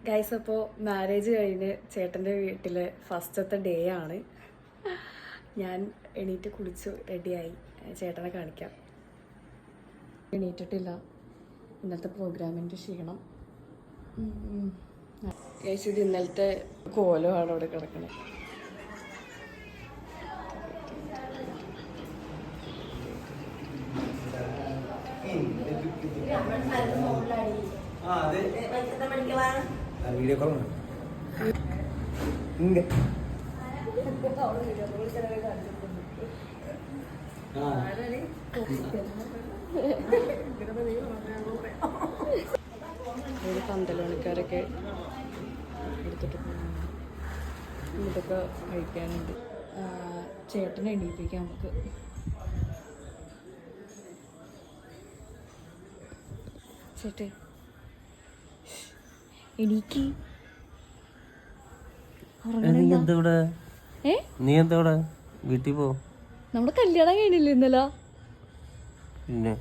Guys, അപ്പോൾ marriage കഴിഞ്ഞ് ചേട്ടൻ്റെ വീട്ടിൽ ഫസ്റ്റത്തെ ഡേ ആണ്. ഞാൻ എണീറ്റ് കുളിച്ചു റെഡിയായി. ചേട്ടനെ കാണിക്കാം. എണീറ്റിട്ടില്ല, ഇന്നത്തെ പ്രോഗ്രാമിൻ്റെ ക്ഷീണം. ഗൈസ്, ഇത് ഇന്നലത്തെ കോലമാണ് അവിടെ കിടക്കണത്. വീഡിയോ കോൾ ഒരു പന്തലോണിക്കാരൊക്കെ എടുത്തിട്ട് ഇതൊക്കെ കഴിക്കാനുണ്ട്. ചേട്ടനെ എണീപ്പിക്കാം നമുക്ക്. ചേട്ടൻ എണീക്ക്. നീ എന്താ വീട്ടിൽ പോ. നമ്മുടെ കല്യാണം കഴിഞ്ഞില്ല ഇന്നലെ. പിന്നെ